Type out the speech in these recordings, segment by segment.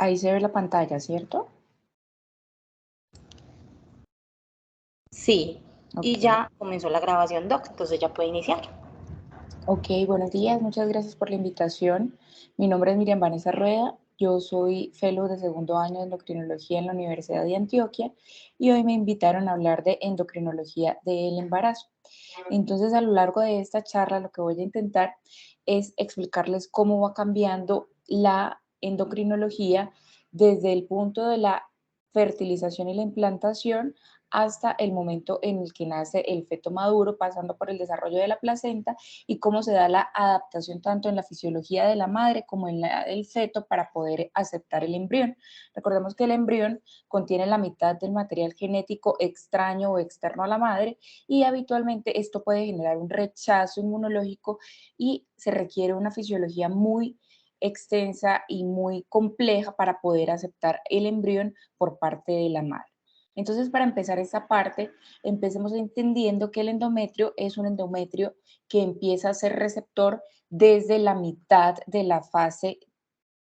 Ahí se ve la pantalla, ¿cierto? Sí, y Ok. ya comenzó la grabación, Doc, entonces ya puede iniciar. Ok, buenos días, muchas gracias por la invitación. Mi nombre es Miriam Vanessa Rueda, yo soy fellow de segundo año de endocrinología en la Universidad de Antioquia y hoy me invitaron a hablar de endocrinología del embarazo. Entonces, a lo largo de esta charla, lo que voy a intentar es explicarles cómo va cambiando la endocrinología desde el punto de la fertilización y la implantación hasta el momento en el que nace el feto maduro, pasando por el desarrollo de la placenta y cómo se da la adaptación tanto en la fisiología de la madre como en la del feto para poder aceptar el embrión. Recordemos que el embrión contiene la mitad del material genético extraño o externo a la madre y habitualmente esto puede generar un rechazo inmunológico y se requiere una fisiología muy extensa y muy compleja para poder aceptar el embrión por parte de la madre. Entonces, para empezar esta parte, empecemos entendiendo que el endometrio es un endometrio que empieza a ser receptor desde la mitad de la fase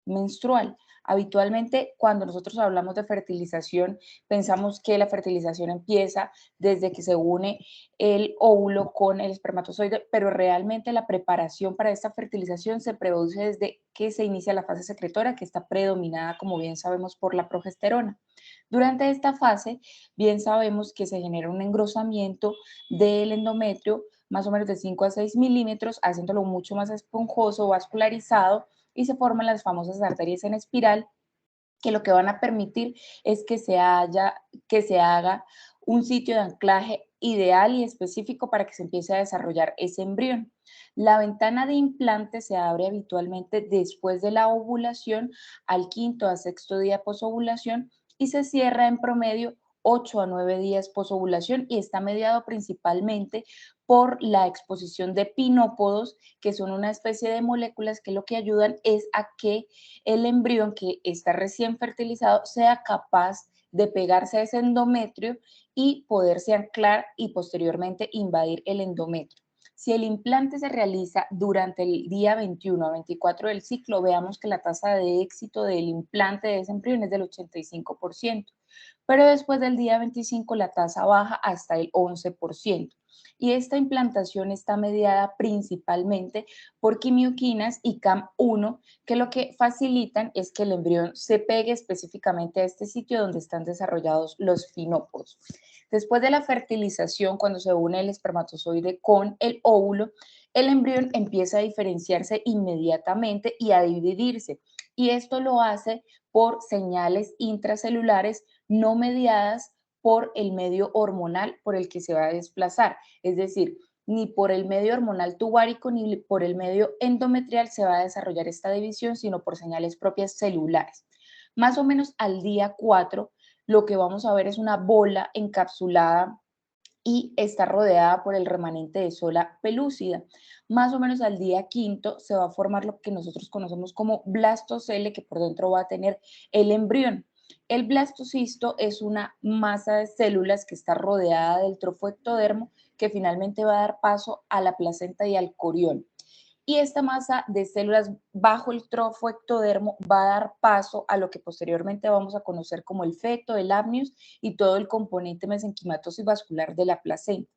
menstrual. Habitualmente, cuando nosotros hablamos de fertilización, pensamos que la fertilización empieza desde que se une el óvulo con el espermatozoide, pero realmente la preparación para esta fertilización se produce desde que se inicia la fase secretora, que está predominada, como bien sabemos, por la progesterona. Durante esta fase, bien sabemos que se genera un engrosamiento del endometrio, más o menos de 5 a 6 milímetros, haciéndolo mucho más esponjoso, vascularizado, y se forman las famosas arterias en espiral que lo que van a permitir es que se haga un sitio de anclaje ideal y específico para que se empiece a desarrollar ese embrión. La ventana de implante se abre habitualmente después de la ovulación al quinto a sexto día posovulación y se cierra en promedio 8 a 9 días posovulación y está mediado principalmente por la exposición de pinópodos, que son una especie de moléculas que lo que ayudan es a que el embrión que está recién fertilizado sea capaz de pegarse a ese endometrio y poderse anclar y posteriormente invadir el endometrio. Si el implante se realiza durante el día 21 a 24 del ciclo, veamos que la tasa de éxito del implante de ese embrión es del 85%, pero después del día 25 la tasa baja hasta el 11%. Y esta implantación está mediada principalmente por quimioquinas y CAM1, que lo que facilitan es que el embrión se pegue específicamente a este sitio donde están desarrollados los finópodos. Después de la fertilización, cuando se une el espermatozoide con el óvulo, el embrión empieza a diferenciarse inmediatamente y a dividirse. Y esto lo hace por señales intracelulares no mediadas por el medio hormonal por el que se va a desplazar. Es decir, ni por el medio hormonal tubárico ni por el medio endometrial se va a desarrollar esta división, sino por señales propias celulares. Más o menos al día 4, lo que vamos a ver es una bola encapsulada y está rodeada por el remanente de sola pelúcida. Más o menos al día quinto se va a formar lo que nosotros conocemos como blastocele, que por dentro va a tener el embrión. El blastocisto es una masa de células que está rodeada del trofoectodermo que finalmente va a dar paso a la placenta y al corión. Y esta masa de células bajo el trofoectodermo va a dar paso a lo que posteriormente vamos a conocer como el feto, el amnios y todo el componente mesenquimatoso y vascular de la placenta.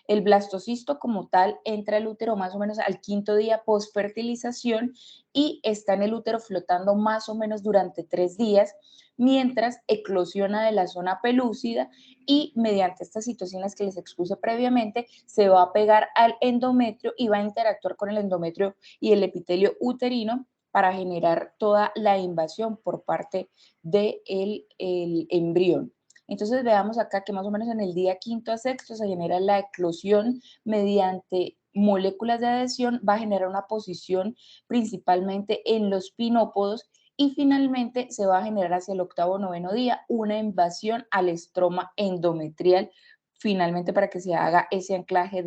El blastocisto como tal entra al útero más o menos al quinto día postfertilización y está en el útero flotando más o menos durante 3 días, mientras eclosiona de la zona pelúcida y mediante estas citocinas que les expuse previamente, se va a pegar al endometrio y va a interactuar con el endometrio y el epitelio uterino para generar toda la invasión por parte del embrión. Entonces veamos acá que más o menos en el día quinto a sexto se genera la eclosión mediante moléculas de adhesión, va a generar una posición principalmente en los pinópodos y finalmente se va a generar hacia el octavo o noveno día una invasión al estroma endometrial, finalmente para que se haga ese anclaje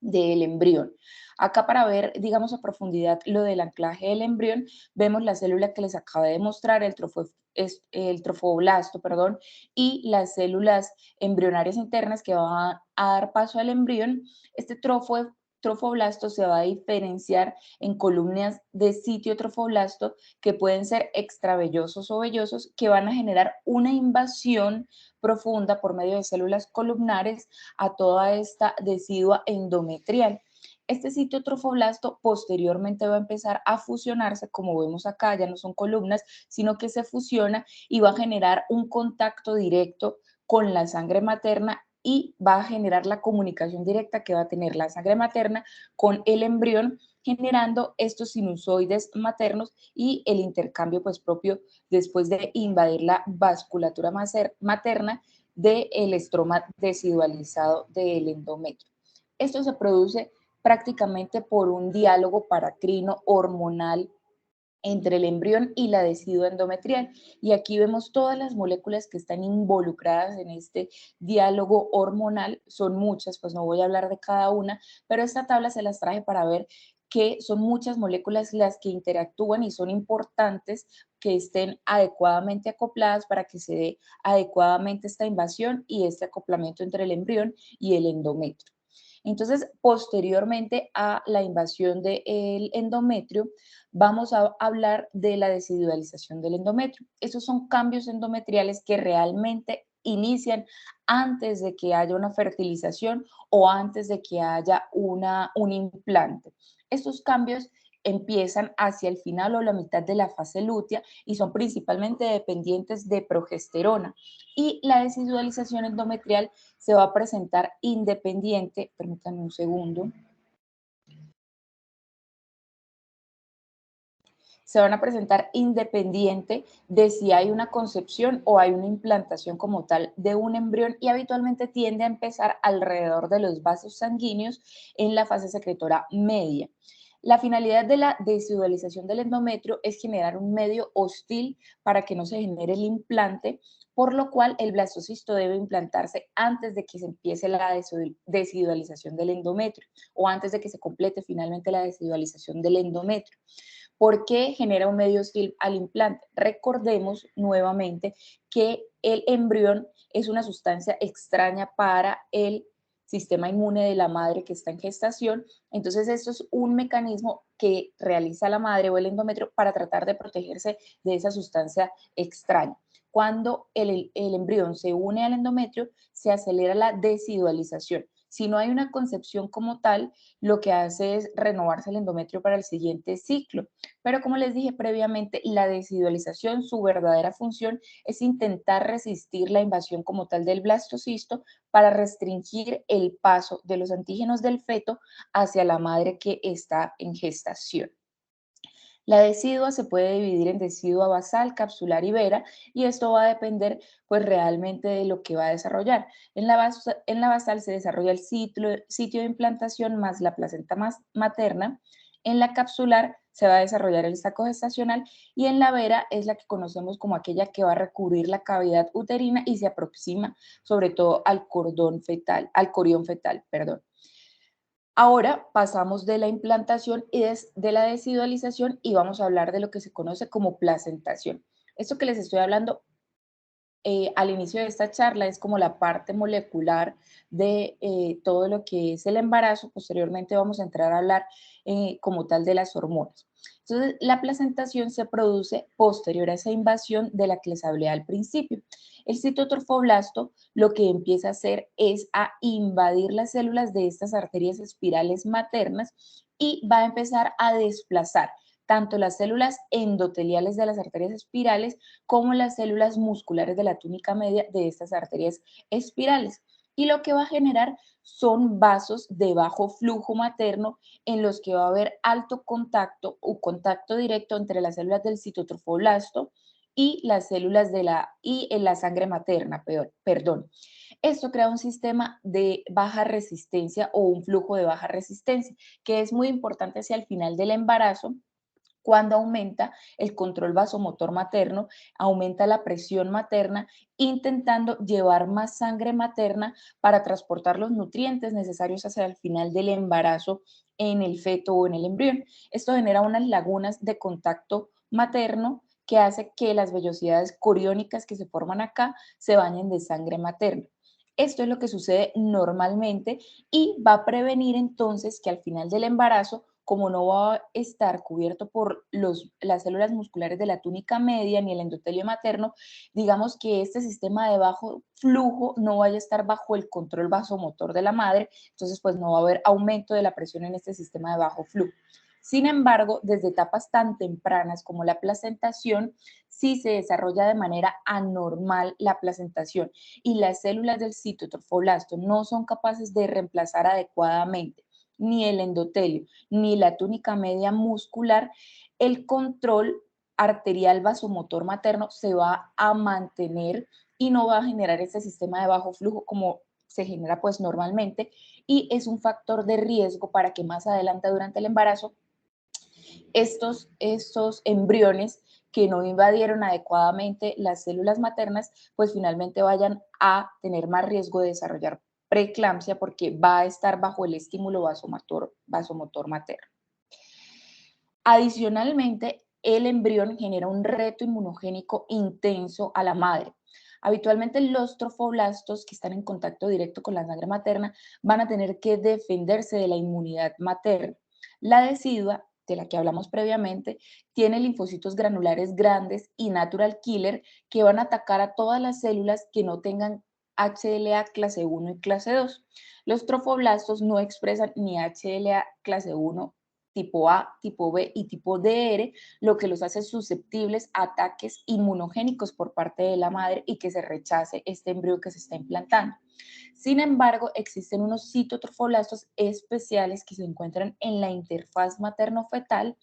del embrión. Acá para ver, digamos, a profundidad lo del anclaje del embrión, vemos la célula que les acabo de mostrar, el trofoblasto, perdón, y las células embrionarias internas que van a dar paso al embrión. Este trofoblasto se va a diferenciar en columnas de sitio trofoblasto que pueden ser extravellosos o vellosos, que van a generar una invasión profunda por medio de células columnares a toda esta decidua endometrial. Este sitio trofoblasto posteriormente va a empezar a fusionarse, como vemos acá, ya no son columnas, sino que se fusiona y va a generar un contacto directo con la sangre materna y va a generar la comunicación directa que va a tener la sangre materna con el embrión, generando estos sinusoides maternos y el intercambio pues propio después de invadir la vasculatura materna del estroma decidualizado del endometrio. Esto se produce prácticamente por un diálogo paracrino hormonal entre el embrión y la decidua endometrial. Y aquí vemos todas las moléculas que están involucradas en este diálogo hormonal. Son muchas, pues no voy a hablar de cada una, pero esta tabla se las traje para ver que son muchas moléculas las que interactúan y son importantes que estén adecuadamente acopladas para que se dé adecuadamente esta invasión y este acoplamiento entre el embrión y el endometrio. Entonces, posteriormente a la invasión del endometrio, vamos a hablar de la desidualización del endometrio. Esos son cambios endometriales que realmente inician antes de que haya una fertilización o antes de que haya un implante. Estos cambios empiezan hacia el final o la mitad de la fase lútea y son principalmente dependientes de progesterona. Y la desidualización endometrial se va a presentar independiente, permítanme un segundo, se van a presentar independiente de si hay una concepción o hay una implantación como tal de un embrión y habitualmente tiende a empezar alrededor de los vasos sanguíneos en la fase secretora media. La finalidad de la desidualización del endometrio es generar un medio hostil para que no se genere el implante, por lo cual el blastocisto debe implantarse antes de que se empiece la desidualización del endometrio o antes de que se complete finalmente la desidualización del endometrio. ¿Por qué genera un medio hostil al implante? Recordemos nuevamente que el embrión es una sustancia extraña para el sistema inmune de la madre que está en gestación. Entonces, esto es un mecanismo que realiza la madre o el endometrio para tratar de protegerse de esa sustancia extraña. Cuando el embrión se une al endometrio, se acelera la desidualización. Si no hay una concepción como tal, lo que hace es renovarse el endometrio para el siguiente ciclo. Pero como les dije previamente, la desidualización, su verdadera función es intentar resistir la invasión como tal del blastocisto para restringir el paso de los antígenos del feto hacia la madre que está en gestación. La decidua se puede dividir en decidua basal, capsular y vera, y esto va a depender pues realmente de lo que va a desarrollar. En la basal se desarrolla el sitio de implantación más la placenta materna. En la capsular se va a desarrollar el saco gestacional y en la vera es la que conocemos como aquella que va a recubrir la cavidad uterina y se aproxima sobre todo al cordón fetal, al corión fetal, perdón. Ahora pasamos de la implantación y de la desidualización y vamos a hablar de lo que se conoce como placentación. Esto que les estoy hablando al inicio de esta charla es como la parte molecular de todo lo que es el embarazo. Posteriormente vamos a entrar a hablar como tal de las hormonas. Entonces, la placentación se produce posterior a esa invasión de la que les hablé al principio. El citotorfoblasto lo que empieza a hacer es a invadir las células de estas arterias espirales maternas y va a empezar a desplazar tanto las células endoteliales de las arterias espirales como las células musculares de la túnica media de estas arterias espirales. Y lo que va a generar son vasos de bajo flujo materno en los que va a haber alto contacto o contacto directo entre las células del citotrofoblasto y las células en la sangre materna, perdón. Esto crea un sistema de baja resistencia o un flujo de baja resistencia, que es muy importante hacia el final del embarazo cuando aumenta el control vasomotor materno, aumenta la presión materna, intentando llevar más sangre materna para transportar los nutrientes necesarios hacia el final del embarazo en el feto o en el embrión. Esto genera unas lagunas de contacto materno que hace que las vellosidades coriónicas que se forman acá se bañen de sangre materna. Esto es lo que sucede normalmente y va a prevenir entonces que al final del embarazo, como no va a estar cubierto por las células musculares de la túnica media ni el endotelio materno, digamos que este sistema de bajo flujo no vaya a estar bajo el control vasomotor de la madre, entonces pues no va a haber aumento de la presión en este sistema de bajo flujo. Sin embargo, desde etapas tan tempranas como la placentación, sí se desarrolla de manera anormal la placentación y las células del citotrofoblasto no son capaces de reemplazar adecuadamente ni el endotelio ni la túnica media muscular, el control arterial vasomotor materno se va a mantener y no va a generar ese sistema de bajo flujo como se genera pues normalmente, y es un factor de riesgo para que más adelante durante el embarazo estos embriones que no invadieron adecuadamente las células maternas, pues finalmente vayan a tener más riesgo de desarrollar preeclampsia porque va a estar bajo el estímulo vasomotor materno. Adicionalmente, el embrión genera un reto inmunogénico intenso a la madre. Habitualmente los trofoblastos que están en contacto directo con la sangre materna van a tener que defenderse de la inmunidad materna. La decidua, de la que hablamos previamente, tiene linfocitos granulares grandes y natural killer que van a atacar a todas las células que no tengan HLA clase 1 y clase 2. Los trofoblastos no expresan ni HLA clase 1 tipo A, tipo B y tipo DR, lo que los hace susceptibles a ataques inmunogénicos por parte de la madre y que se rechace este embrión que se está implantando. Sin embargo, existen unos citotrofoblastos especiales que se encuentran en la interfaz materno-fetal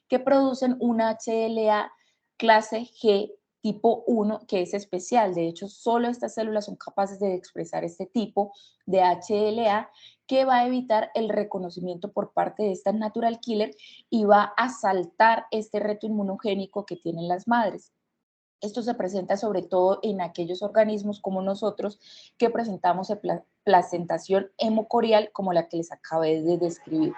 que producen una HLA clase G tipo 1 que es especial. De hecho, solo estas células son capaces de expresar este tipo de HLA que va a evitar el reconocimiento por parte de esta natural killer y va a saltar este reto inmunogénico que tienen las madres. Esto se presenta sobre todo en aquellos organismos como nosotros que presentamos placentación hemocorial como la que les acabé de describir.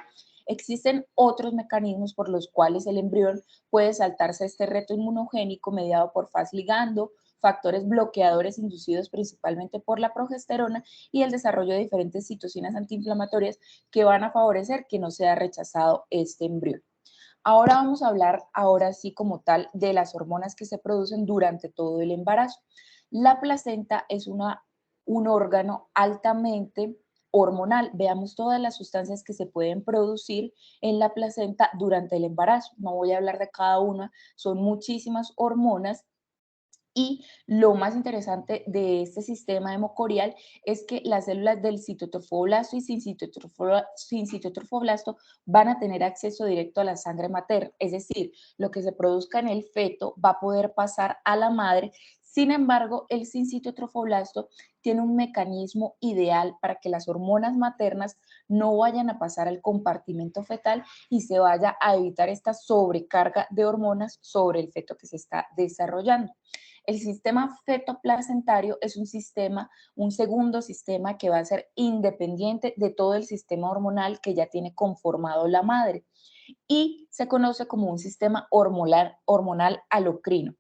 Existen otros mecanismos por los cuales el embrión puede saltarse este reto inmunogénico mediado por Fas ligando, factores bloqueadores inducidos principalmente por la progesterona y el desarrollo de diferentes citocinas antiinflamatorias que van a favorecer que no sea rechazado este embrión. Ahora vamos a hablar, ahora sí como tal, de las hormonas que se producen durante todo el embarazo. La placenta es un órgano altamente hormonal. Veamos todas las sustancias que se pueden producir en la placenta durante el embarazo. No voy a hablar de cada una, son muchísimas hormonas y lo más interesante de este sistema hemocorial es que las células del citotrofoblasto y sin citotrofoblasto van a tener acceso directo a la sangre materna, es decir, lo que se produzca en el feto va a poder pasar a la madre. Sin embargo, el sin citotrofoblasto tiene un mecanismo ideal para que las hormonas maternas no vayan a pasar al compartimento fetal y se vaya a evitar esta sobrecarga de hormonas sobre el feto que se está desarrollando. El sistema fetoplacentario es un segundo sistema que va a ser independiente de todo el sistema hormonal que ya tiene conformado la madre y se conoce como un sistema hormonal alocrino,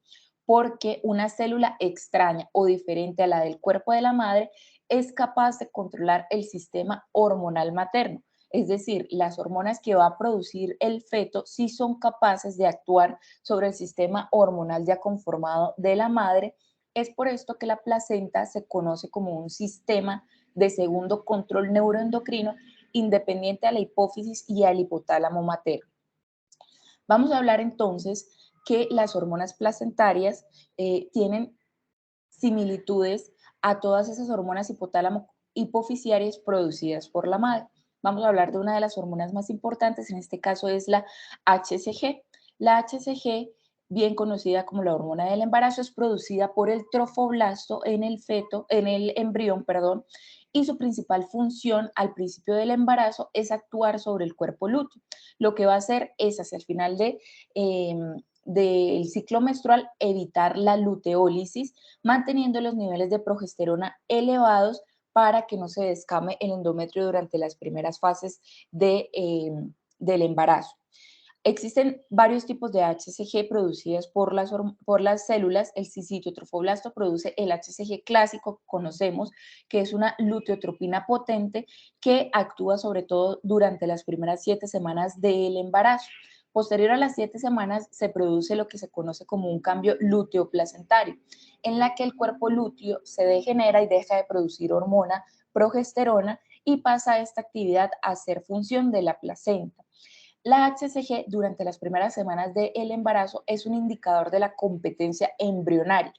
porque una célula extraña o diferente a la del cuerpo de la madre es capaz de controlar el sistema hormonal materno. Es decir, las hormonas que va a producir el feto sí son capaces de actuar sobre el sistema hormonal ya conformado de la madre. Es por esto que la placenta se conoce como un sistema de segundo control neuroendocrino independiente a la hipófisis y al hipotálamo materno. Vamos a hablar entonces que las hormonas placentarias tienen similitudes a todas esas hormonas hipotálamo hipofisiarias producidas por la madre. Vamos a hablar de una de las hormonas más importantes, en este caso es la HCG. La HCG, bien conocida como la hormona del embarazo, es producida por el trofoblasto en el feto, en el embrión, perdón, y su principal función al principio del embarazo es actuar sobre el cuerpo lúteo. Lo que va a hacer es hacia el final del ciclo menstrual evitar la luteólisis, manteniendo los niveles de progesterona elevados para que no se descame el endometrio durante las primeras fases del embarazo. Existen varios tipos de HCG producidas por las células. El sitiotrofoblasto produce el HCG clásico que conocemos, que es una luteotropina potente que actúa sobre todo durante las primeras 7 semanas del embarazo. Posterior a las 7 semanas se produce lo que se conoce como un cambio luteoplacentario, en la que el cuerpo lúteo se degenera y deja de producir hormona progesterona y pasa esta actividad a ser función de la placenta. La HCG durante las primeras semanas del embarazo es un indicador de la competencia embrionaria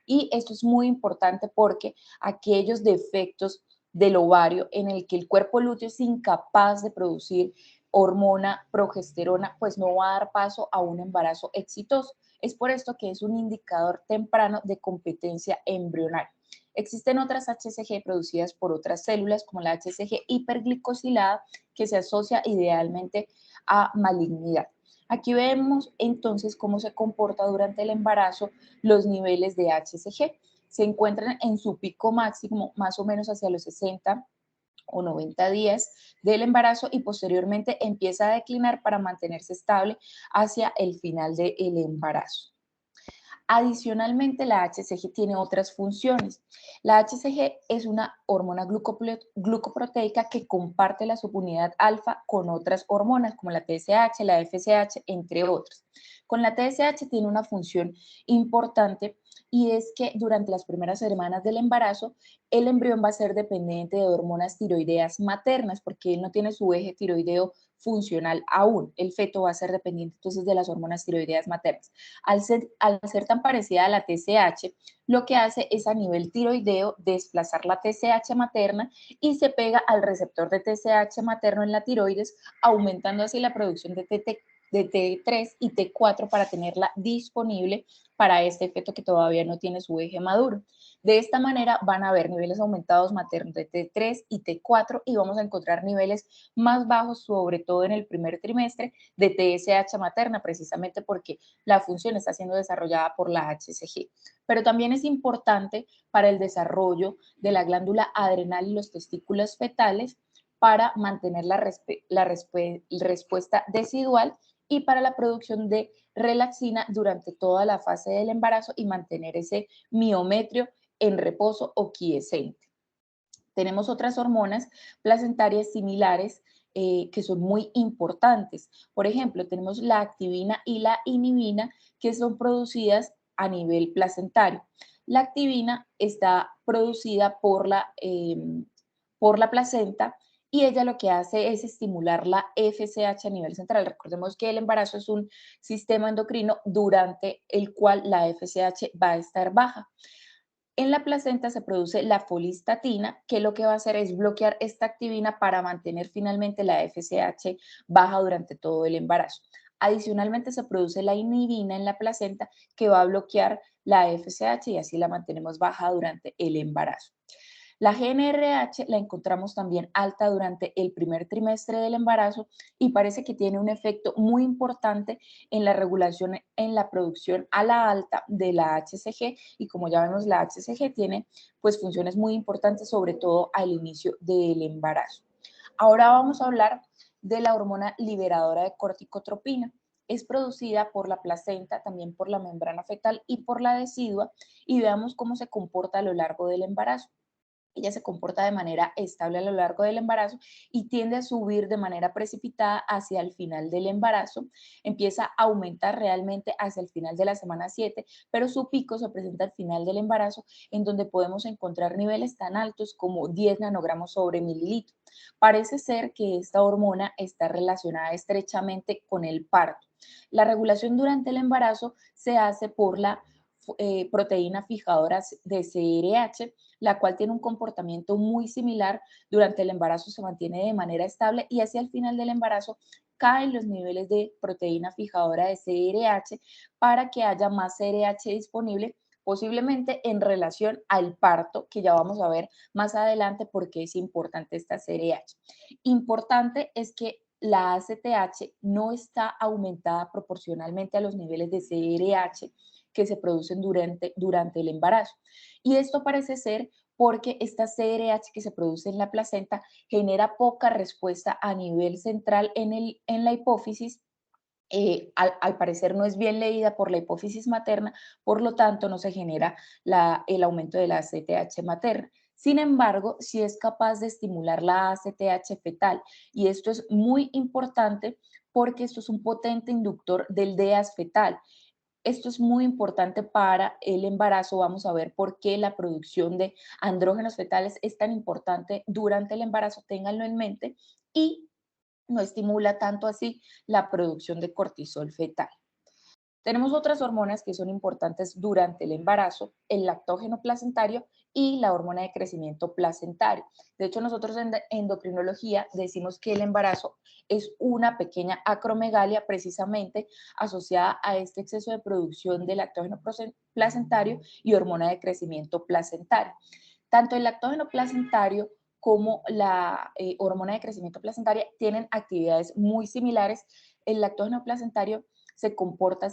y esto es muy importante porque aquellos defectos del ovario en el que el cuerpo lúteo es incapaz de producir hormona progesterona, pues no va a dar paso a un embarazo exitoso. Es por esto que es un indicador temprano de competencia embrionaria. Existen otras HCG producidas por otras células, como la HCG hiperglicosilada, que se asocia idealmente a malignidad. Aquí vemos entonces cómo se comporta durante el embarazo los niveles de HCG. Se encuentran en su pico máximo más o menos hacia los 60 o 90 días del embarazo y posteriormente empieza a declinar para mantenerse estable hacia el final del embarazo. Adicionalmente, la HCG tiene otras funciones. La HCG es una hormona glucoproteica que comparte la subunidad alfa con otras hormonas como la TSH, la FSH, entre otras. Con la TSH tiene una función importante y es que durante las primeras semanas del embarazo, el embrión va a ser dependiente de hormonas tiroideas maternas porque él no tiene su eje tiroideo funcional aún. El feto va a ser dependiente entonces de las hormonas tiroideas maternas. Al ser tan parecida a la TSH, lo que hace es a nivel tiroideo desplazar la TSH materna y se pega al receptor de TSH materno en la tiroides, aumentando así la producción de T3 y T4 para tenerla disponible para este feto que todavía no tiene su eje maduro. De esta manera van a haber niveles aumentados maternos de T3 y T4 y vamos a encontrar niveles más bajos, sobre todo en el primer trimestre, de TSH materna, precisamente porque la función está siendo desarrollada por la HCG. Pero también es importante para el desarrollo de la glándula adrenal y los testículos fetales para mantener la respuesta decidual y para la producción de relaxina durante toda la fase del embarazo y mantener ese miometrio en reposo o quiescente. Tenemos otras hormonas placentarias similares que son muy importantes. Por ejemplo, tenemos la activina y la inhibina que son producidas a nivel placentario. La activina está producida por la placenta y ella lo que hace es estimular la FSH a nivel central. Recordemos que el embarazo es un sistema endocrino durante el cual la FSH va a estar baja. En la placenta se produce la folistatina, que lo que va a hacer es bloquear esta activina para mantener finalmente la FSH baja durante todo el embarazo. Adicionalmente se produce la inhibina en la placenta que va a bloquear la FSH y así la mantenemos baja durante el embarazo. La GnRH la encontramos también alta durante el primer trimestre del embarazo y parece que tiene un efecto muy importante en la regulación en la producción a la alta de la HCG y como ya vemos la HCG tiene pues funciones muy importantes sobre todo al inicio del embarazo. Ahora vamos a hablar de la hormona liberadora de corticotropina. Es producida por la placenta, también por la membrana fetal y por la decidua y veamos cómo se comporta a lo largo del embarazo. Ella se comporta de manera estable a lo largo del embarazo y tiende a subir de manera precipitada hacia el final del embarazo. Empieza a aumentar realmente hacia el final de la semana 7, pero su pico se presenta al final del embarazo, en donde podemos encontrar niveles tan altos como 10 nanogramos sobre mililitro. Parece ser que esta hormona está relacionada estrechamente con el parto. La regulación durante el embarazo se hace por la proteína fijadora de CRH, la cual tiene un comportamiento muy similar. Durante el embarazo se mantiene de manera estable y hacia el final del embarazo caen los niveles de proteína fijadora de CRH para que haya más CRH disponible, posiblemente en relación al parto, que ya vamos a ver más adelante por qué es importante esta CRH. Importante es que la ACTH no está aumentada proporcionalmente a los niveles de CRH que se producen durante el embarazo. Y esto parece ser porque esta CRH que se produce en la placenta genera poca respuesta a nivel central en la hipófisis al parecer no es bien leída por la hipófisis materna, por lo tanto no se genera el aumento de la ACTH materna. Sin embargo, sí es capaz de estimular la ACTH fetal y esto es muy importante porque esto es un potente inductor del DEAS fetal. Esto es muy importante para el embarazo. Vamos a ver por qué la producción de andrógenos fetales es tan importante durante el embarazo. Ténganlo en mente y no estimula tanto así la producción de cortisol fetal. Tenemos otras hormonas que son importantes durante el embarazo, el lactógeno placentario y la hormona de crecimiento placentario. De hecho, nosotros en endocrinología decimos que el embarazo es una pequeña acromegalia precisamente asociada a este exceso de producción de lactógeno placentario y hormona de crecimiento placentario. Tanto el lactógeno placentario como la hormona de crecimiento placentaria tienen actividades muy similares. El lactógeno placentario se comporta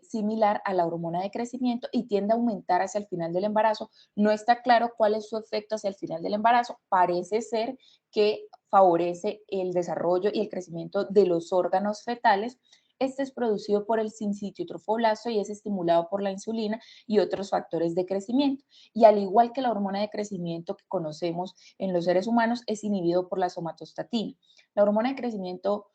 similar a la hormona de crecimiento y tiende a aumentar hacia el final del embarazo. No está claro cuál es su efecto hacia el final del embarazo. Parece ser que favorece el desarrollo y el crecimiento de los órganos fetales. Este es producido por el sincitio trofoblasto y es estimulado por la insulina y otros factores de crecimiento. Y al igual que la hormona de crecimiento que conocemos en los seres humanos, es inhibido por la somatostatina. La hormona de crecimiento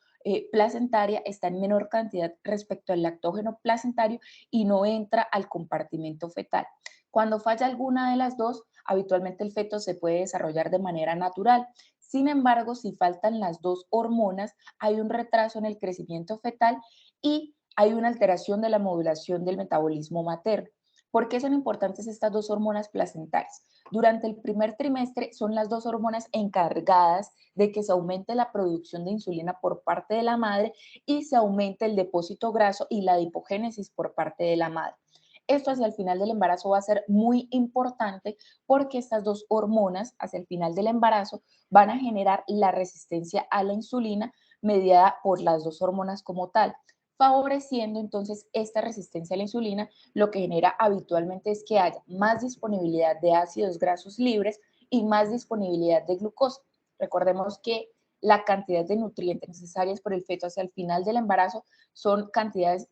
placentaria está en menor cantidad respecto al lactógeno placentario y no entra al compartimento fetal. Cuando falla alguna de las dos, habitualmente el feto se puede desarrollar de manera natural. Sin embargo, si faltan las dos hormonas, hay un retraso en el crecimiento fetal y hay una alteración de la modulación del metabolismo materno. ¿Por qué son importantes estas dos hormonas placentarias? Durante el primer trimestre son las dos hormonas encargadas de que se aumente la producción de insulina por parte de la madre y se aumente el depósito graso y la adipogénesis por parte de la madre. Esto hacia el final del embarazo va a ser muy importante porque estas dos hormonas hacia el final del embarazo van a generar la resistencia a la insulina mediada por las dos hormonas como tal, favoreciendo entonces esta resistencia a la insulina. Lo que genera habitualmente es que haya más disponibilidad de ácidos grasos libres y más disponibilidad de glucosa. Recordemos que la cantidad de nutrientes necesarias por el feto hacia el final del embarazo son cantidades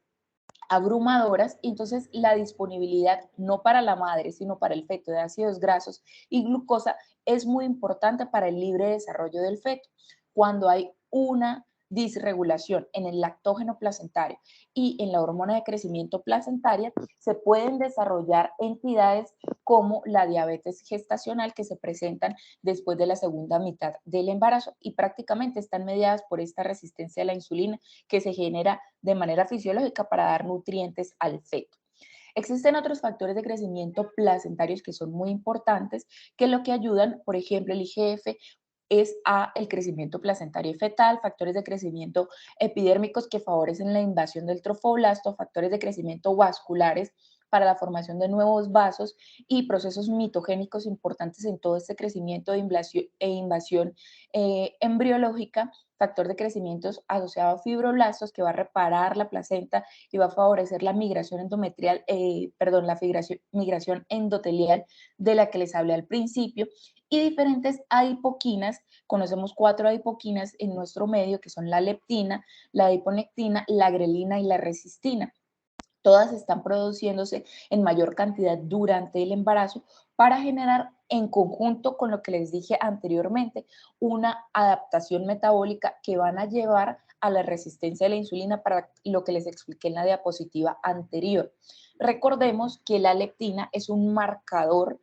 abrumadoras, y entonces la disponibilidad no para la madre, sino para el feto de ácidos grasos y glucosa es muy importante para el libre desarrollo del feto. Cuando hay una disregulación en el lactógeno placentario y en la hormona de crecimiento placentaria, se pueden desarrollar entidades como la diabetes gestacional que se presentan después de la segunda mitad del embarazo y prácticamente están mediadas por esta resistencia a la insulina que se genera de manera fisiológica para dar nutrientes al feto. Existen otros factores de crecimiento placentarios que son muy importantes, que lo que ayudan, por ejemplo, el IGF es a el crecimiento placentario y fetal, factores de crecimiento epidérmicos que favorecen la invasión del trofoblasto, factores de crecimiento vasculares para la formación de nuevos vasos y procesos mitogénicos importantes en todo este crecimiento e invasión embriológica, factor de crecimiento asociado a fibroblastos que va a reparar la placenta y va a favorecer la migración endometrial, la migración endotelial de la que les hablé al principio, y diferentes adipoquinas. Conocemos 4 adipoquinas en nuestro medio, que son la leptina, la adiponectina, la grelina y la resistina. Todas están produciéndose en mayor cantidad durante el embarazo para generar, en conjunto con lo que les dije anteriormente, una adaptación metabólica que van a llevar a la resistencia a la insulina, para lo que les expliqué en la diapositiva anterior. Recordemos que la leptina es un marcador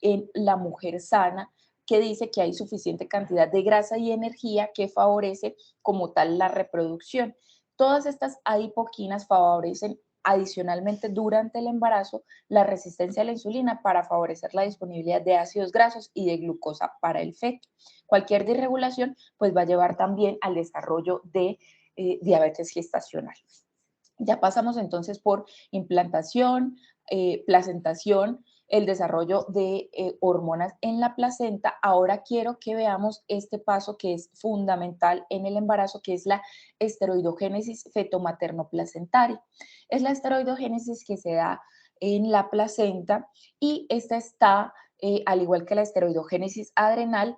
en la mujer sana que dice que hay suficiente cantidad de grasa y energía que favorece como tal la reproducción. Todas estas adipoquinas favorecen adicionalmente durante el embarazo la resistencia a la insulina para favorecer la disponibilidad de ácidos grasos y de glucosa para el feto. Cualquier disregulación pues va a llevar también al desarrollo de diabetes gestacional. Ya pasamos entonces por implantación, placentación, el desarrollo de hormonas en la placenta. Ahora quiero que veamos este paso que es fundamental en el embarazo, que es la esteroidogénesis fetomaterno-placentaria. Es la esteroidogénesis que se da en la placenta y esta está al igual que la esteroidogénesis adrenal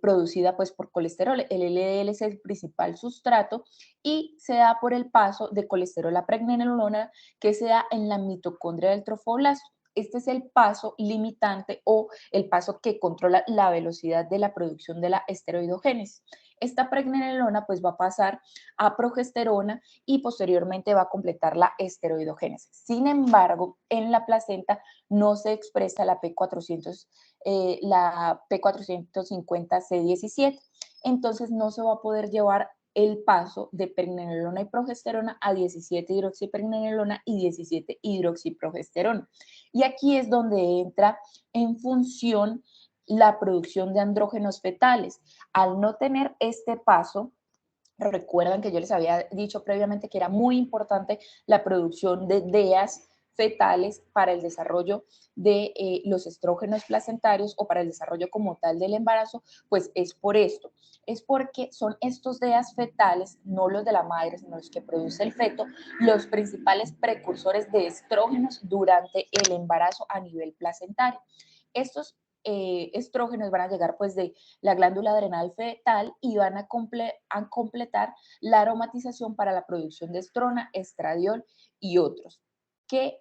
producida pues por colesterol. El LDL es el principal sustrato y se da por el paso de colesterol a pregnenolona que se da en la mitocondria del trofoblasto. Este es el paso limitante o el paso que controla la velocidad de la producción de la esteroidogénesis. Esta pregnenolona pues va a pasar a progesterona y posteriormente va a completar la esteroidogénesis. Sin embargo, en la placenta no se expresa la P450C17, entonces no se va a poder llevar el paso de pregnenolona y progesterona a 17-hidroxipregnenolona y 17-hidroxiprogesterona. Y aquí es donde entra en función la producción de andrógenos fetales. Al no tener este paso, recuerdan que yo les había dicho previamente que era muy importante la producción de DEAs fetales para el desarrollo de los estrógenos placentarios o para el desarrollo como tal del embarazo, pues es por esto. Es porque son estos DEAs fetales, no los de la madre, sino los que produce el feto, los principales precursores de estrógenos durante el embarazo a nivel placentario. Estos estrógenos van a llegar pues de la glándula adrenal fetal y van a completar la aromatización para la producción de estrona, estradiol y otros, que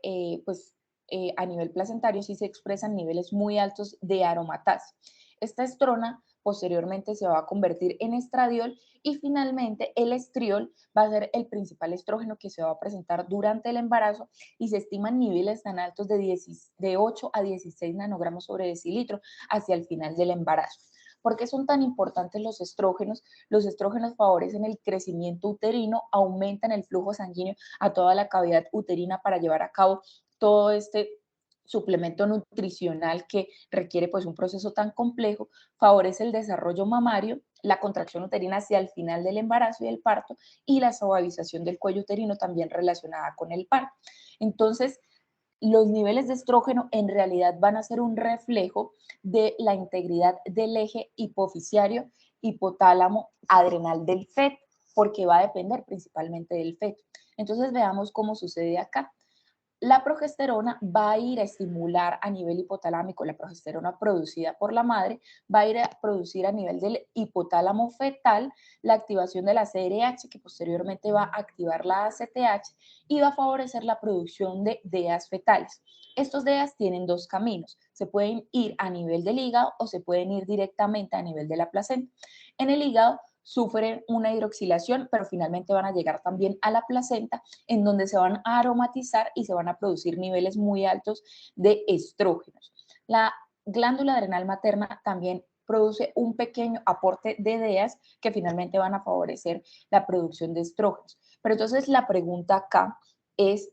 a nivel placentario sí se expresan niveles muy altos de aromatasa. Esta estrona posteriormente se va a convertir en estradiol y finalmente el estriol va a ser el principal estrógeno que se va a presentar durante el embarazo y se estiman niveles tan altos de 8 a 16 nanogramos sobre decilitro hacia el final del embarazo. ¿Por qué son tan importantes los estrógenos? Los estrógenos favorecen el crecimiento uterino, aumentan el flujo sanguíneo a toda la cavidad uterina para llevar a cabo todo este suplemento nutricional que requiere pues un proceso tan complejo, favorece el desarrollo mamario, la contracción uterina hacia el final del embarazo y el parto y la suavización del cuello uterino también relacionada con el parto. Entonces, los niveles de estrógeno en realidad van a ser un reflejo de la integridad del eje hipofisiario, hipotálamo, adrenal del feto, porque va a depender principalmente del feto. Entonces veamos cómo sucede acá. La progesterona va a ir a estimular a nivel hipotalámico, la progesterona producida por la madre, va a ir a producir a nivel del hipotálamo fetal la activación de la CRH, que posteriormente va a activar la ACTH y va a favorecer la producción de DEAs fetales. Estos DEAs tienen dos caminos, se pueden ir a nivel del hígado o se pueden ir directamente a nivel de la placenta. En el hígado sufren una hidroxilación, pero finalmente van a llegar también a la placenta, en donde se van a aromatizar y se van a producir niveles muy altos de estrógenos. La glándula adrenal materna también produce un pequeño aporte de DEAs que finalmente van a favorecer la producción de estrógenos. Pero entonces la pregunta acá es,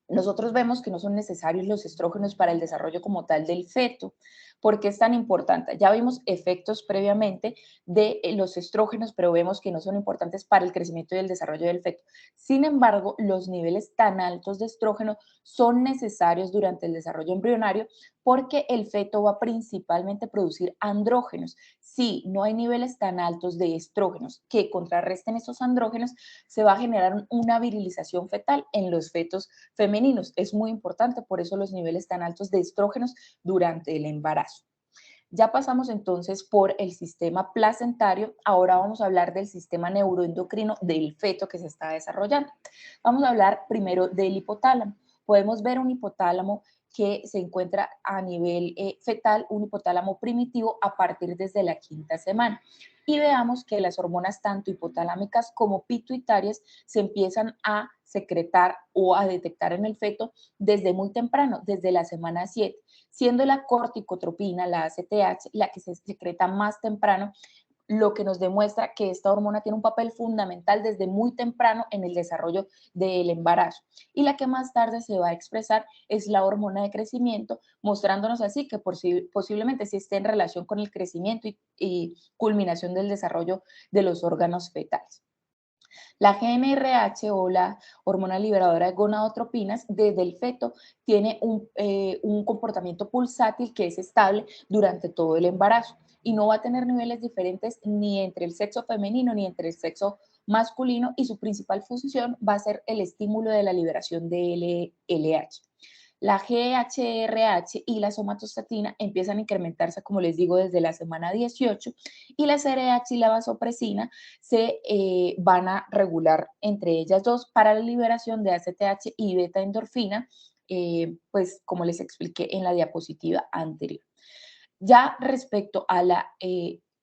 nosotros vemos que no son necesarios los estrógenos para el desarrollo como tal del feto. ¿Por qué es tan importante? Ya vimos efectos previamente de los estrógenos, pero vemos que no son importantes para el crecimiento y el desarrollo del feto. Sin embargo, los niveles tan altos de estrógeno son necesarios durante el desarrollo embrionario porque el feto va principalmente a producir andrógenos. Si no hay niveles tan altos de estrógenos que contrarresten esos andrógenos, se va a generar una virilización fetal en los fetos femeninos. Es muy importante, por eso los niveles tan altos de estrógenos durante el embarazo. Ya pasamos entonces por el sistema placentario, ahora vamos a hablar del sistema neuroendocrino del feto que se está desarrollando. Vamos a hablar primero del hipotálamo. Podemos ver un hipotálamo que se encuentra a nivel fetal, un hipotálamo primitivo a partir desde la quinta semana. Y veamos que las hormonas tanto hipotalámicas como pituitarias se empiezan a secretar o a detectar en el feto desde muy temprano, desde la semana 7, siendo la corticotropina, la ACTH, la que se secreta más temprano, lo que nos demuestra que esta hormona tiene un papel fundamental desde muy temprano en el desarrollo del embarazo. Y la que más tarde se va a expresar es la hormona de crecimiento, mostrándonos así que posiblemente sí esté en relación con el crecimiento y culminación del desarrollo de los órganos fetales. La GnRH o la hormona liberadora de gonadotropinas desde el feto tiene un comportamiento pulsátil que es estable durante todo el embarazo y no va a tener niveles diferentes ni entre el sexo femenino ni entre el sexo masculino y su principal función va a ser el estímulo de la liberación de LH. La GHRH y la somatostatina empiezan a incrementarse, como les digo, desde la semana 18 y la CRH y la vasopresina se van a regular entre ellas dos para la liberación de ACTH y beta endorfina, pues como les expliqué en la diapositiva anterior. Ya respecto a la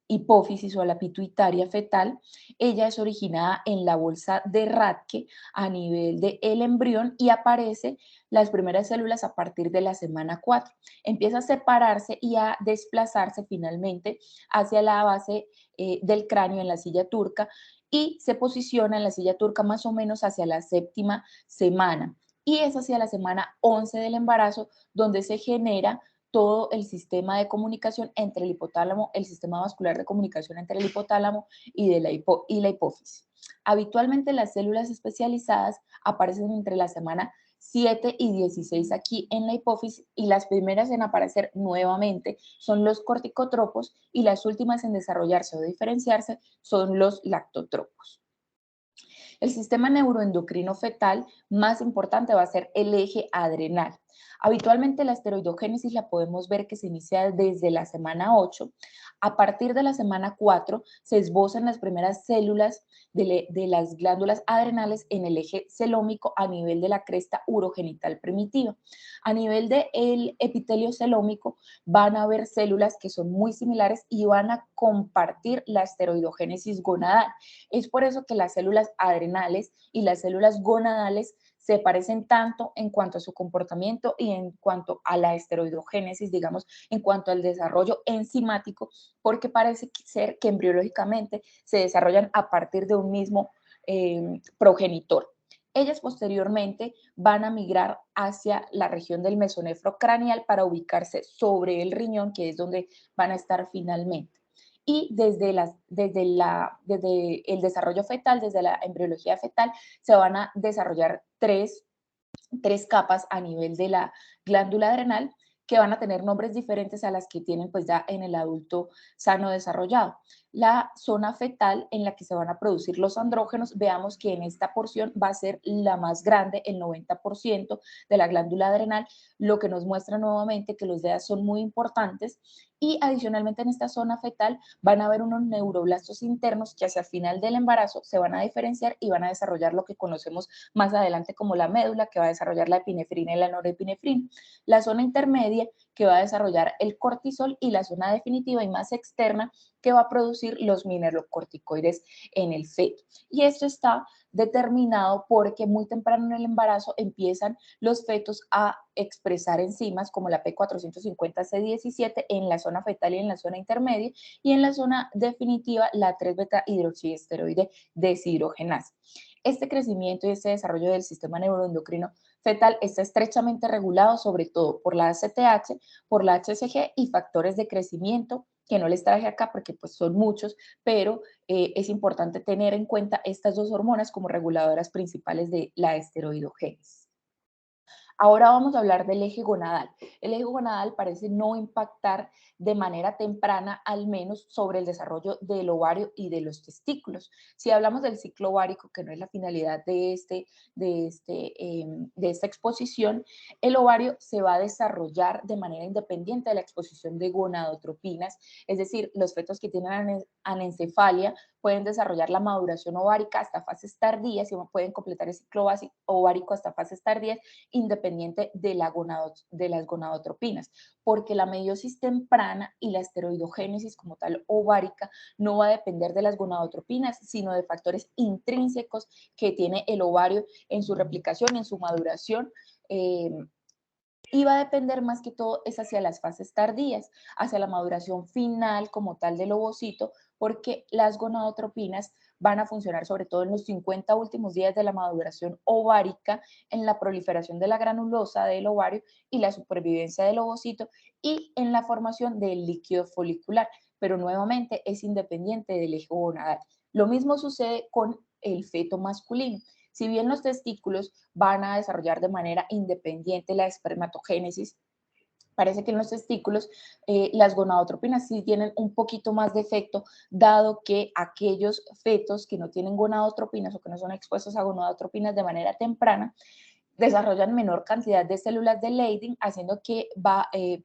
hipófisis o a la pituitaria fetal, ella es originada en la bolsa de Radke a nivel del embrión y aparece las primeras células a partir de la semana 4. Empieza a separarse y a desplazarse finalmente hacia la base del cráneo en la silla turca y se posiciona en la silla turca más o menos hacia la séptima semana. Y es hacia la semana 11 del embarazo donde se genera todo el sistema de comunicación entre el hipotálamo, el sistema vascular de comunicación entre el hipotálamo y la hipófisis. Habitualmente las células especializadas aparecen entre la semana 7 y 16 aquí en la hipófisis y las primeras en aparecer nuevamente son los corticotropos y las últimas en desarrollarse o diferenciarse son los lactotropos. El sistema neuroendocrino fetal más importante va a ser el eje adrenal. Habitualmente la esteroidogénesis la podemos ver que se inicia desde la semana 8. A partir de la semana 4 se esbozan las primeras células de las glándulas adrenales en el eje celómico a nivel de la cresta urogenital primitiva. A nivel del epitelio celómico van a haber células que son muy similares y van a compartir la esteroidogénesis gonadal. Es por eso que las células adrenales y las células gonadales se parecen tanto en cuanto a su comportamiento y en cuanto a la esteroidogénesis, digamos, en cuanto al desarrollo enzimático, porque parece ser que embriológicamente se desarrollan a partir de un mismo progenitor. Ellas posteriormente van a migrar hacia la región del mesonefro craneal para ubicarse sobre el riñón, que es donde van a estar finalmente. Y desde el desarrollo fetal, desde la embriología fetal, se van a desarrollar tres capas a nivel de la glándula adrenal que van a tener nombres diferentes a las que tienen pues ya en el adulto sano desarrollado. La zona fetal en la que se van a producir los andrógenos, veamos que en esta porción va a ser la más grande, el 90% de la glándula adrenal, lo que nos muestra nuevamente que los DEA son muy importantes y adicionalmente en esta zona fetal van a haber unos neuroblastos internos que hacia el final del embarazo se van a diferenciar y van a desarrollar lo que conocemos más adelante como la médula, que va a desarrollar la epinefrina y la norepinefrina. La zona intermedia, que va a desarrollar el cortisol, y la zona definitiva y más externa, que va a producir los mineralocorticoides en el feto. Y esto está determinado porque muy temprano en el embarazo empiezan los fetos a expresar enzimas como la P450C17 en la zona fetal y en la zona intermedia, y en la zona definitiva la 3-beta hidroxiesteroide deshidrogenasa. Este crecimiento y este desarrollo del sistema neuroendocrino fetal está estrechamente regulado sobre todo por la ACTH, por la HCG y factores de crecimiento que no les traje acá porque pues son muchos, pero es importante tener en cuenta estas dos hormonas como reguladoras principales de la esteroidogénesis. Ahora vamos a hablar del eje gonadal. El eje gonadal parece no impactar de manera temprana, al menos, sobre el desarrollo del ovario y de los testículos. Si hablamos del ciclo ovárico, que no es la finalidad de esta exposición, el ovario se va a desarrollar de manera independiente de la exposición de gonadotropinas, es decir, los fetos que tienen anencefalia pueden desarrollar la maduración ovárica hasta fases tardías y pueden completar el ciclo ovárico hasta fases tardías independiente de las gonadotropinas, porque la meiosis temprana y la esteroidogénesis como tal ovárica no va a depender de las gonadotropinas, sino de factores intrínsecos que tiene el ovario en su replicación, en su maduración. Y va a depender más que todo es hacia las fases tardías, hacia la maduración final como tal del ovocito, porque las gonadotropinas van a funcionar sobre todo en los 50 últimos días de la maduración ovárica, en la proliferación de la granulosa del ovario y la supervivencia del ovocito y en la formación del líquido folicular, pero nuevamente es independiente del eje gonadal. Lo mismo sucede con el feto masculino. Si bien los testículos van a desarrollar de manera independiente la espermatogénesis, parece que en los testículos las gonadotropinas sí tienen un poquito más de efecto, dado que aquellos fetos que no tienen gonadotropinas o que no son expuestos a gonadotropinas de manera temprana, desarrollan menor cantidad de células de Leydig, haciendo que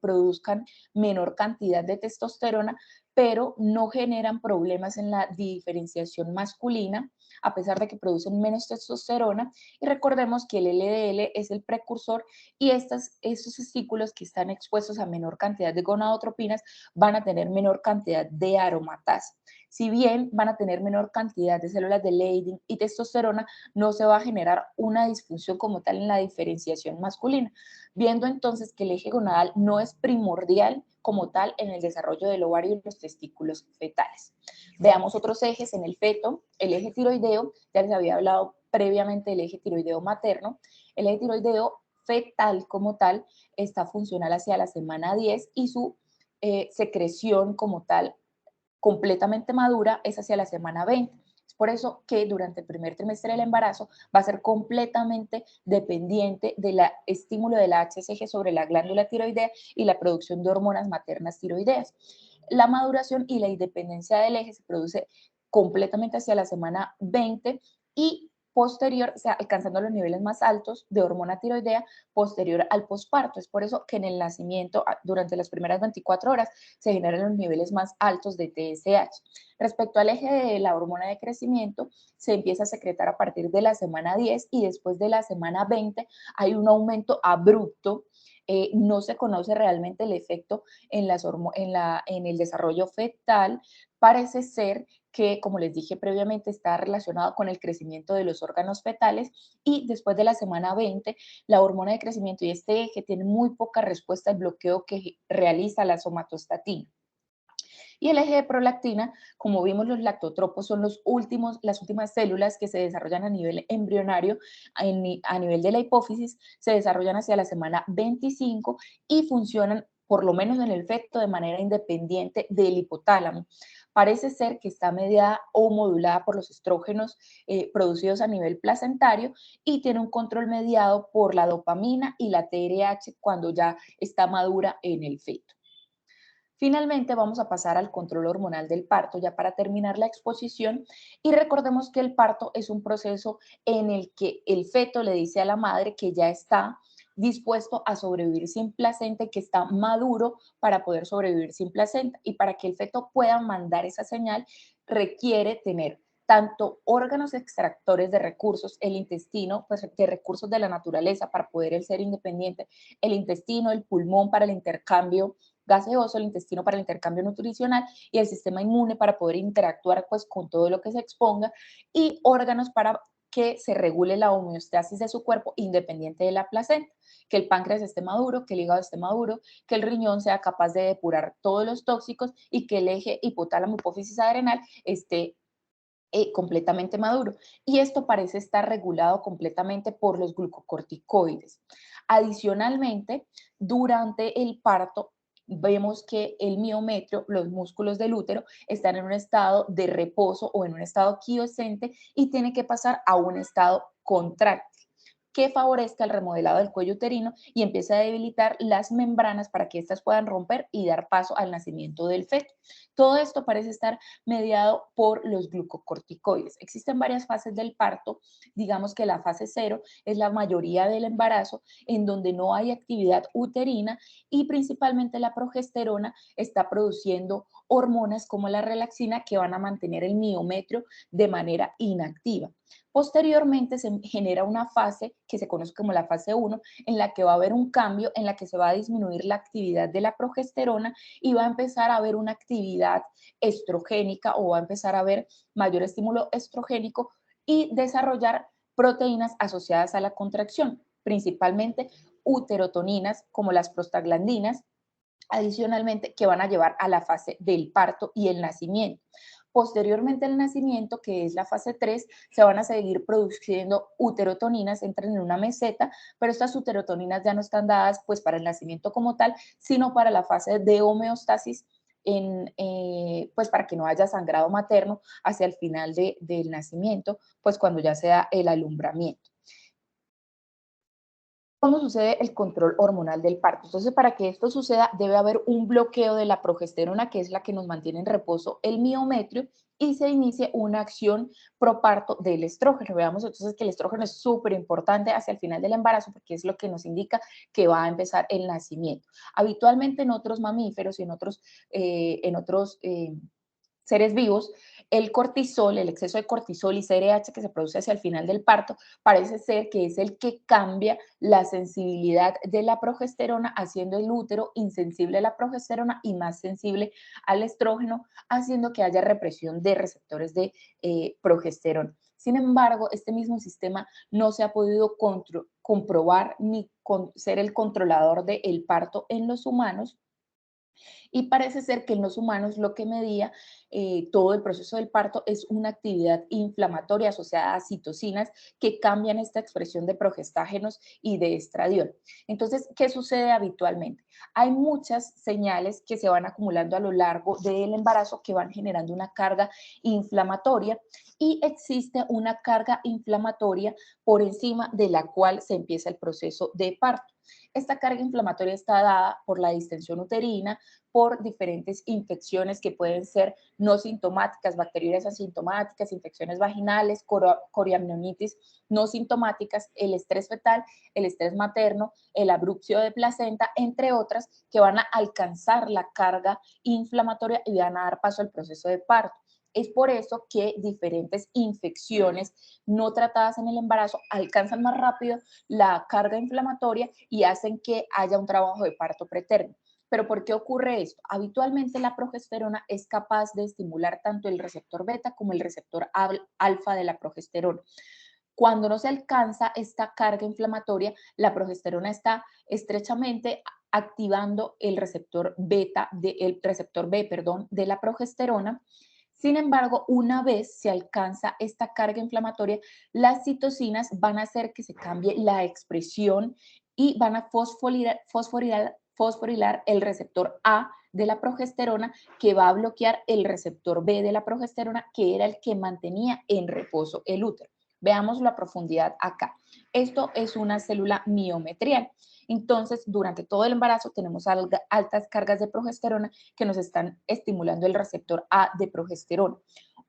produzcan menor cantidad de testosterona, pero no generan problemas en la diferenciación masculina, a pesar de que producen menos testosterona. Y recordemos que el LDL es el precursor y estos testículos que están expuestos a menor cantidad de gonadotropinas van a tener menor cantidad de aromatasa. Si bien van a tener menor cantidad de células de Leydig y testosterona, no se va a generar una disfunción como tal en la diferenciación masculina, viendo entonces que el eje gonadal no es primordial como tal en el desarrollo del ovario y los testículos fetales. Veamos otros ejes en el feto. El eje tiroideo, ya les había hablado previamente del eje tiroideo materno. El eje tiroideo fetal como tal está funcional hacia la semana 10 y su secreción como tal completamente madura es hacia la semana 20. Es por eso que durante el primer trimestre del embarazo va a ser completamente dependiente del estímulo de la HCG sobre la glándula tiroidea y la producción de hormonas maternas tiroideas. La maduración y la independencia del eje se produce completamente hacia la semana 20 y posterior, o sea, alcanzando los niveles más altos de hormona tiroidea posterior al posparto. Es por eso que en el nacimiento, durante las primeras 24 horas, se generan los niveles más altos de TSH. Respecto al eje de la hormona de crecimiento, se empieza a secretar a partir de la semana 10 y después de la semana 20 hay un aumento abrupto. No se conoce realmente el efecto en el desarrollo fetal. Parece ser que, como les dije previamente, está relacionado con el crecimiento de los órganos fetales y después de la semana 20, la hormona de crecimiento y este eje tienen muy poca respuesta al bloqueo que realiza la somatostatina. Y el eje de prolactina, como vimos, los lactotropos son las últimas células que se desarrollan a nivel embrionario, a nivel de la hipófisis, se desarrollan hacia la semana 25 y funcionan por lo menos en el feto de manera independiente del hipotálamo. Parece ser que está mediada o modulada por los estrógenos producidos a nivel placentario y tiene un control mediado por la dopamina y la TRH cuando ya está madura en el feto. Finalmente vamos a pasar al control hormonal del parto, ya para terminar la exposición, y recordemos que el parto es un proceso en el que el feto le dice a la madre que ya está dispuesto a sobrevivir sin placenta y que está maduro para poder sobrevivir sin placenta. Y para que el feto pueda mandar esa señal, requiere tener tanto órganos extractores de recursos, el intestino, pues de recursos de la naturaleza para poder el ser independiente, el intestino, el pulmón para el intercambio gaseoso, el intestino para el intercambio nutricional y el sistema inmune para poder interactuar pues con todo lo que se exponga y órganos para que se regule la homeostasis de su cuerpo independiente de la placenta, que el páncreas esté maduro, que el hígado esté maduro, que el riñón sea capaz de depurar todos los tóxicos y que el eje hipotálamo hipófisis adrenal esté completamente maduro. Y esto parece estar regulado completamente por los glucocorticoides. Adicionalmente, durante el parto, vemos que el miometrio, los músculos del útero, están en un estado de reposo o en un estado quiescente y tiene que pasar a un estado contráctil que favorezca el remodelado del cuello uterino y empieza a debilitar las membranas para que éstas puedan romper y dar paso al nacimiento del feto. Todo esto parece estar mediado por los glucocorticoides. Existen varias fases del parto. Digamos que la fase 0 es la mayoría del embarazo, en donde no hay actividad uterina y principalmente la progesterona está produciendo hormonas como la relaxina que van a mantener el miometrio de manera inactiva. Posteriormente se genera una fase que se conoce como la fase 1, en la que va a haber un cambio, en la que se va a disminuir la actividad de la progesterona y va a empezar a haber una actividad estrogénica o va a empezar a haber mayor estímulo estrogénico y desarrollar proteínas asociadas a la contracción, principalmente uterotoninas como las prostaglandinas, adicionalmente que van a llevar a la fase del parto y el nacimiento. Posteriormente al nacimiento, que es la fase 3, se van a seguir produciendo uterotoninas, entran en una meseta, pero estas uterotoninas ya no están dadas pues para el nacimiento como tal, sino para la fase de homeostasis, pues para que no haya sangrado materno hacia el final del nacimiento, pues cuando ya sea el alumbramiento. ¿Cómo sucede el control hormonal del parto? Entonces, para que esto suceda, debe haber un bloqueo de la progesterona, que es la que nos mantiene en reposo el miometrio, y se inicie una acción proparto del estrógeno. Veamos entonces que el estrógeno es súper importante hacia el final del embarazo porque es lo que nos indica que va a empezar el nacimiento. Habitualmente en otros mamíferos y en otros seres vivos, el cortisol, el exceso de cortisol y CRH que se produce hacia el final del parto, parece ser que es el que cambia la sensibilidad de la progesterona, haciendo el útero insensible a la progesterona y más sensible al estrógeno, haciendo que haya represión de receptores de progesterona. Sin embargo, este mismo sistema no se ha podido comprobar ni ser el controlador del parto en los humanos, y parece ser que en los humanos lo que medía todo el proceso del parto es una actividad inflamatoria asociada a citocinas que cambian esta expresión de progestágenos y de estradiol. Entonces, ¿qué sucede habitualmente? Hay muchas señales que se van acumulando a lo largo del embarazo que van generando una carga inflamatoria, y existe una carga inflamatoria por encima de la cual se empieza el proceso de parto. Esta carga inflamatoria está dada por la distensión uterina, por diferentes infecciones que pueden ser no sintomáticas, bacterias asintomáticas, infecciones vaginales, coriamnionitis no sintomáticas, el estrés fetal, el estrés materno, el abrupcio de placenta, entre otras, que van a alcanzar la carga inflamatoria y van a dar paso al proceso de parto. Es por eso que diferentes infecciones no tratadas en el embarazo alcanzan más rápido la carga inflamatoria y hacen que haya un trabajo de parto preterno. ¿Pero por qué ocurre esto? Habitualmente la progesterona es capaz de estimular tanto el receptor beta como el receptor alfa de la progesterona. Cuando no se alcanza esta carga inflamatoria, la progesterona está estrechamente activando el receptor beta, el receptor B, perdón, de la progesterona. Sin embargo, una vez se alcanza esta carga inflamatoria, las citocinas van a hacer que se cambie la expresión y van a fosforilar el receptor A de la progesterona, que va a bloquear el receptor B de la progesterona, que era el que mantenía en reposo el útero. Veamos la profundidad acá. Esto es una célula miometrial. Entonces, durante todo el embarazo tenemos altas cargas de progesterona que nos están estimulando el receptor A de progesterona.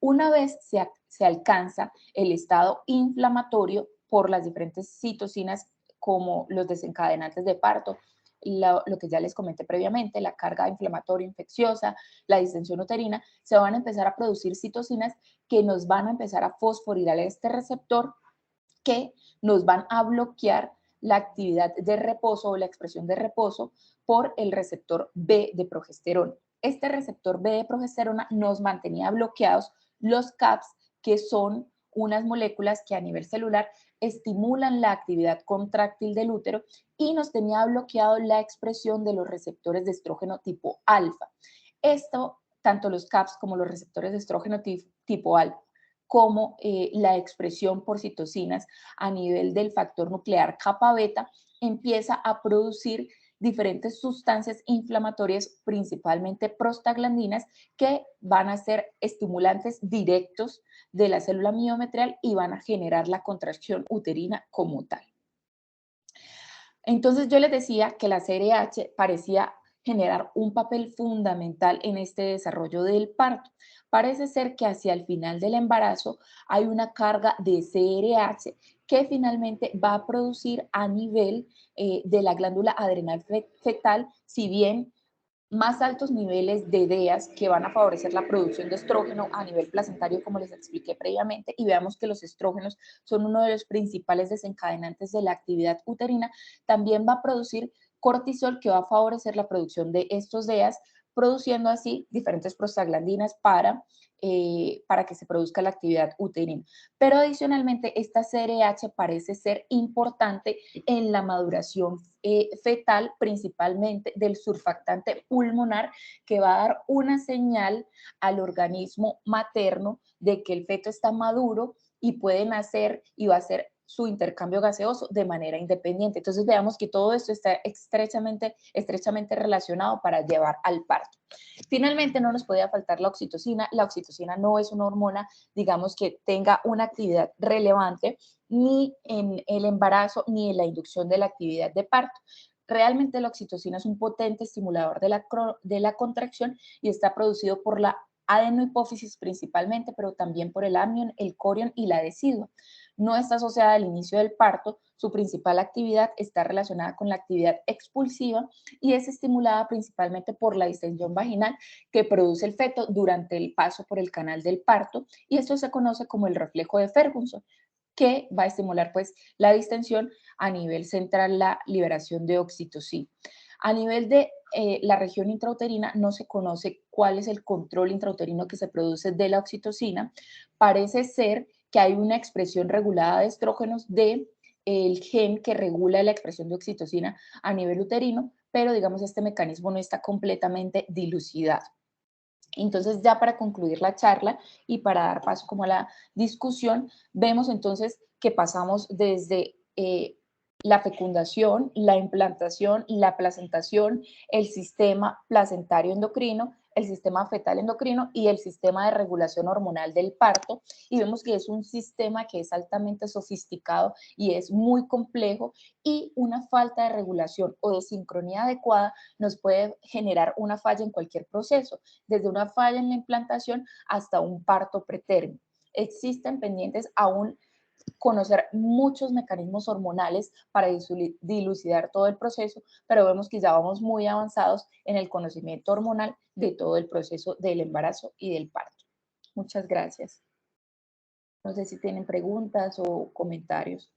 Una vez se alcanza el estado inflamatorio por las diferentes citocinas como los desencadenantes de parto, lo que ya les comenté previamente, la carga inflamatoria infecciosa, la distensión uterina, se van a empezar a producir citocinas que nos van a empezar a fosforilar este receptor, que nos van a bloquear la actividad de reposo o la expresión de reposo por el receptor B de progesterona. Este receptor B de progesterona nos mantenía bloqueados los CAPS, que son unas moléculas que a nivel celular estimulan la actividad contráctil del útero, y nos tenía bloqueado la expresión de los receptores de estrógeno tipo alfa. Esto, tanto los CAPS como los receptores de estrógeno tipo alfa, como la expresión por citocinas a nivel del factor nuclear kappa beta, empieza a producir diferentes sustancias inflamatorias, principalmente prostaglandinas, que van a ser estimulantes directos de la célula miometrial y van a generar la contracción uterina como tal. Entonces yo les decía que la CRH parecía generar un papel fundamental en este desarrollo del parto. Parece ser que hacia el final del embarazo hay una carga de CRH que finalmente va a producir a nivel de la glándula adrenal fetal, si bien más altos niveles de DEAs que van a favorecer la producción de estrógeno a nivel placentario, como les expliqué previamente, y veamos que los estrógenos son uno de los principales desencadenantes de la actividad uterina. También va a producir cortisol, que va a favorecer la producción de estos DEAs, produciendo así diferentes prostaglandinas para que se produzca la actividad uterina. Pero adicionalmente, esta CRH parece ser importante en la maduración fetal, principalmente del surfactante pulmonar, que va a dar una señal al organismo materno de que el feto está maduro y puede nacer y va a ser su intercambio gaseoso de manera independiente. Entonces veamos que todo esto está estrechamente relacionado para llevar al parto. Finalmente, no nos podía faltar la oxitocina. La oxitocina no es una hormona, digamos, que tenga una actividad relevante ni en el embarazo ni en la inducción de la actividad de parto. Realmente la oxitocina es un potente estimulador de la contracción y está producido por la adenohipófisis principalmente, pero también por el amnion, el corion y la decidua. No está asociada al inicio del parto, su principal actividad está relacionada con la actividad expulsiva y es estimulada principalmente por la distensión vaginal que produce el feto durante el paso por el canal del parto, y esto se conoce como el reflejo de Ferguson, que va a estimular pues la distensión, a nivel central la liberación de oxitocina. A nivel de la región intrauterina no se conoce cuál es el control intrauterino que se produce de la oxitocina. Parece ser que hay una expresión regulada de estrógenos de el gen que regula la expresión de oxitocina a nivel uterino, pero digamos este mecanismo no está completamente dilucidado. Entonces, ya para concluir la charla y para dar paso como a la discusión, vemos entonces que pasamos desde la fecundación, la implantación, la placentación, el sistema placentario endocrino, el sistema fetal endocrino y el sistema de regulación hormonal del parto. Y vemos que es un sistema que es altamente sofisticado y es muy complejo, y una falta de regulación o de sincronía adecuada nos puede generar una falla en cualquier proceso, desde una falla en la implantación hasta un parto pretérmino. Existen pendientes aún conocer muchos mecanismos hormonales para dilucidar todo el proceso, pero vemos que ya vamos muy avanzados en el conocimiento hormonal de todo el proceso del embarazo y del parto. Muchas gracias. No sé si tienen preguntas o comentarios.